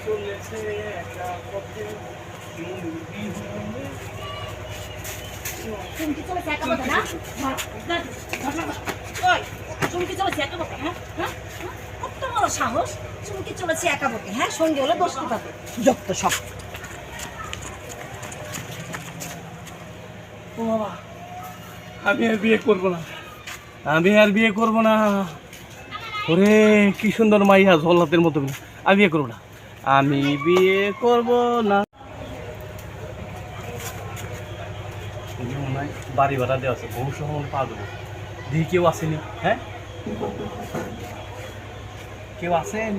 চলেছে একা পথে চুমকি চলেছে একা পথে না? ওই, চুমকি চলেছে একা পথে, হ্যাঁ? হ্যাঁ? হ্যাঁ? কত বড় সাহস? চুমকি চলেছে একা পথে, হ্যাঁ? সঙ্গে হলে দোষ কি পাবে? যত সব। ও বাবা, আমি আর বিয়ে করব না, আমি আর বিয়ে করব না। ওরে কি সুন্দর মাইয়া, জল্লাদের মতো। আমি বিয়ে করব না, আমি বিয়ে করব না। বাড়ি ভাড়া দেওয়া আছে, বহু সময় পা দেবো। দিদি কেউ আসেনি? হ্যাঁ, কেউ আসেন?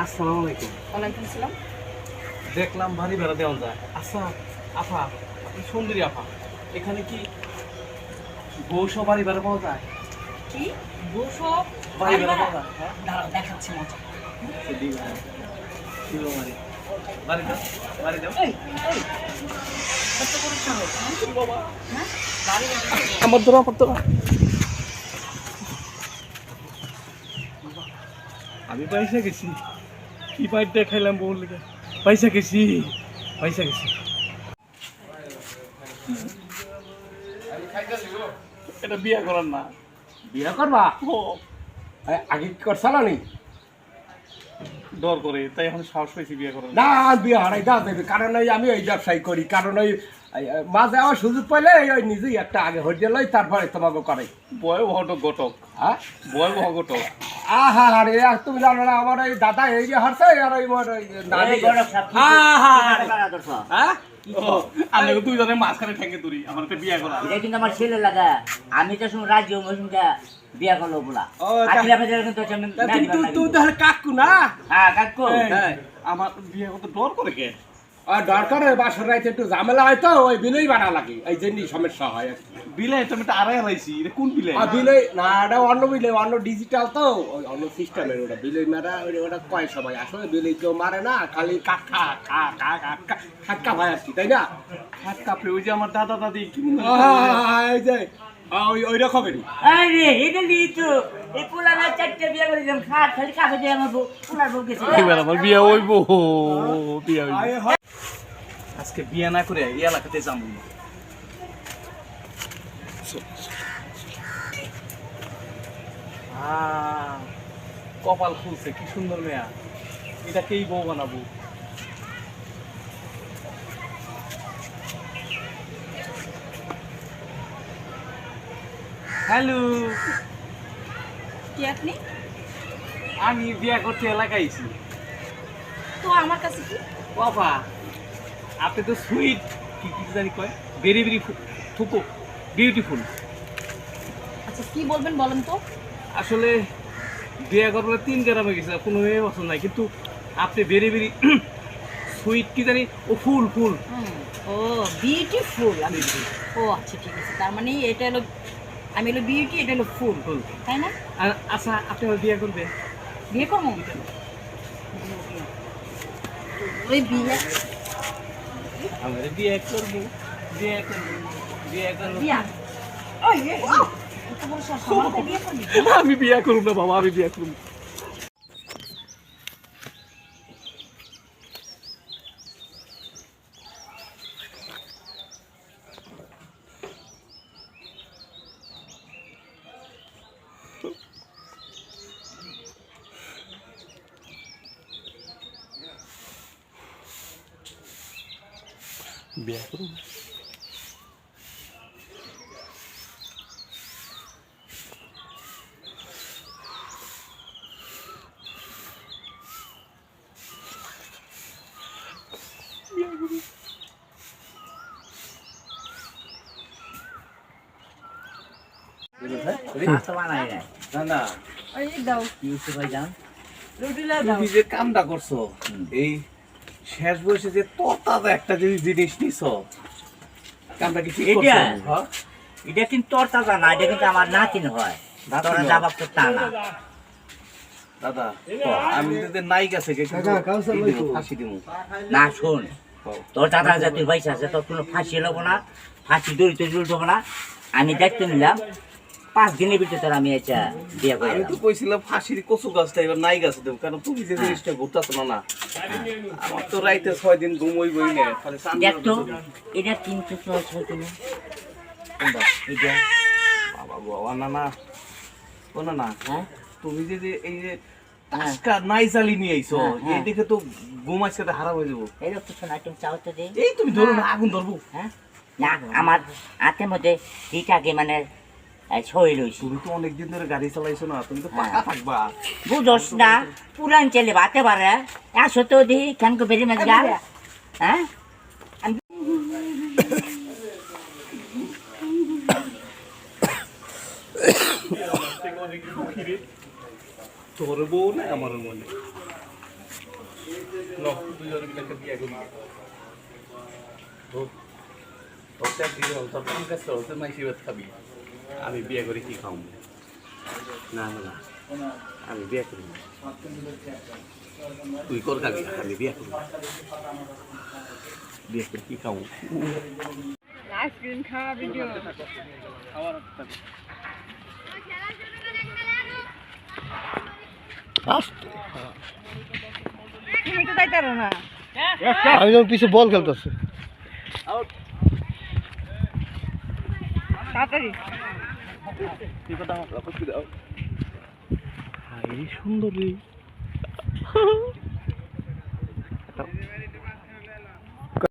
আসসালামু আলাইকুম। ওয়ালাইকুম আসসালাম। দেখলাম বাড়ি ভাড়া দেওয়া যায়। আচ্ছা আপা, আপনি সুন্দরী আপা, এখানে কি বউসহ বাড়ি ভাড়া পাওয়া যায়? কি? বাড়ি ভাড়া পাওয়া যায়? হ্যাঁ, দাঁড়াও, দেখাচ্ছি মজা। বাড়ি দাও, বাড়ি দাও। এই, এই, কত বড় সাহস, হ্যাঁ? হ্যাঁ? বাড়ি ভাড়া আমার ধরো, আমার ধরো। আমি পয়সা গেছি, কি পাইটা খাইলাম বউর লেগে। পয়সা গেছি, পয়সা গেছি। এটা বিয়া করার না। বিয়ে করবা? ও আগে কি করছাল নি? ডর করে, তাই এখন সাহস পাইছি বিয়ে করার। না, বিয়ে হারাই দাও দেবে, কারণ আমি ওই ব্যবসায়ী করি, কারণ ওই মাঝে আমার সুযোগ পাইলে ওই নিজেই একটা আগে হইতে লই, তারপরে তোমাকে করে। বয় ঘটক ঘটক, হ্যাঁ, বয় ঘটক। আহা রে, আর তুমি জানো না আমার এই দাদা এই যে হারছে, আর ওই মোর ওই নানি। হ্যাঁ, আমি দুইজনে মাঝখানে ঠেকে তুরি, আমার একটা বিয়ে করা। এটা কিন্তু আমার ছেলে লাগা। আমি তো শুন রাজ্য মহিমটা বিয়া করলো বলা। ও, আসলে আপনাদের কিন্তু তুই তাহলে কাকু না? হ্যাঁ কাকু। হ্যাঁ, আমার বিয়ে করতে ডর করে কে? আর দরকার বাসর রাইতে একটু ঝামেলা হয় তো, ওই বিলই বানা লাগে, এই জন্যই সমস্যা হয়। বিলাই তুমি তো আড়াই হারাইছি, এটা কোন বিলাই? আর বিলই না, এটা অন্য বিলে, অন্য ডিজিটাল তো, ওই অন্য সিস্টেমের। ওটা বিলই মারা, ওটা কয় সবাই আসলে বিলই কেউ মারে না, খালি কাকা খাক্কা ভাই আর কি, তাই না? হাত কাঁপে, ওই যে আমার দাদা দাদি কি এই যে ওই রকমেরই। আরে এটা লিতো এই পুলানা চারটে বিয়া করে দিলাম, খাট খালি কাছে দিয়ে আমার পুলার বউ গেছে। এবার আমার বিয়ে হইব, বিয়ে হইব। আজকে বিয়ে না করে এই এলাকাতে যাবো না। কপাল খুলছে, কি সুন্দর মেয়া, এটাকেই বউ বানাবো। হ্যালো, কি আপনি? আমি বিয়ে করতে এলাকাইছি। তো আমার কাছে কি? বাবা, আপনি তো সুইট, কি কি জানি কয়, ভেরি ভেরি থুপো বিউটিফুল। আচ্ছা, কি বলবেন বলেন তো? আসলে বিয়ে করলে 3 গ্রামে গেছিলাম, কোনো মেয়ে পছন্দ নাই, কিন্তু আপনি ভেরি ভেরি সুইট, কি জানি, ও ফুল ফুল। ও বিউটিফুল। আমি ও আচ্ছা, ঠিক আছে। তার মানে এটা হলো, আমি হলো বিউটি, এটা হলো ফুল, ফুল। তাই না? আর আচ্ছা, আপনি আমার বিয়ে করবেন? বিয়ে করবো? ওই বিয়ে আমার বিয়ে করবো, বিয়ে করবো, বিয়ে করবো। বিয়া ওই এত বড় সাহস, আমাকে বিয়ে করবি? আমি বিয়ে করব না বাবা, আমি বিয়ে করব। বিয়ে করব। না না, ওই দাও, ইউসুফ ভাই যান। রুটিলা দাও। তুমি যে কামটা করছো, এই শেষ বয়সে যে তোতা একটা জিনিস নিছো, কামটা কি ঠিক এটা? করছো? হ্যাঁ, এটা কিন্তু তোর টাকা না, এটা কিন্তু আমার নাতিন হয়। নাতিন তোরা হয়? যাবাব তো তা না। দাদা, আমি যদি নাইক আছে ফাঁসি দিব। না শোন, তোর দাদা জাতির পয়সা আছে, তোর কোনো ফাঁসি লব না, ফাঁসি দড়ি তো জুল দেবো না। আমি দেখতে নিলাম 5 দিনের ভিতরে তোর আমি এটা বিয়ে করে আমি তো কইছিলাম ফাঁসির কচু গাছটা এবার নাই গাছ দেবো, কারণ তুমি যে জিনিসটা ঘুরতেছো না আমার তো রাইতে 6 দিন ঘুমই বই না, খালি দেখ তো এটা কিন্তু চল কিনা এটা বাবা বাবা না না ও না না, হ্যাঁ তুমি যে এই যে টাস্কা নাই চালি নিয়ে আইছো, এই দেখে তো ঘুম আজকে হারাম হয়ে যাবো। এই তো শোনা তুমি চাও তো দে এই তুমি ধরো না, আগুন ধরবো। হ্যাঁ না আমার হাতের মধ্যে ঠিকঠাকই মানে ছয় রয়েছে তুমি তো অনেকদিন ধরে গাড়ি চালাইছো না, তুমি তো পাকা থাকবা। বুঝোস না পুরান ছেলে বাতে পারে আসো তো দি কেন কো বেরি মাছ গা হ্যাঁ তোর বউ না আমার মনে দুজন মিলে একটা বিয়ে করি। আমি বিয়ে করে কি খাও? না না না, আমি বিয়ে করি না। তুই কর খাবি, আমি বিয়ে করি না। বিয়ে করে কি খাও? আইসক্রিম খাওয়া ভিডিও তুমি তো যাইতে পারো না। আমি যখন পিছে বল খেলতেছে তাড়াতাড়ি সুন্দরী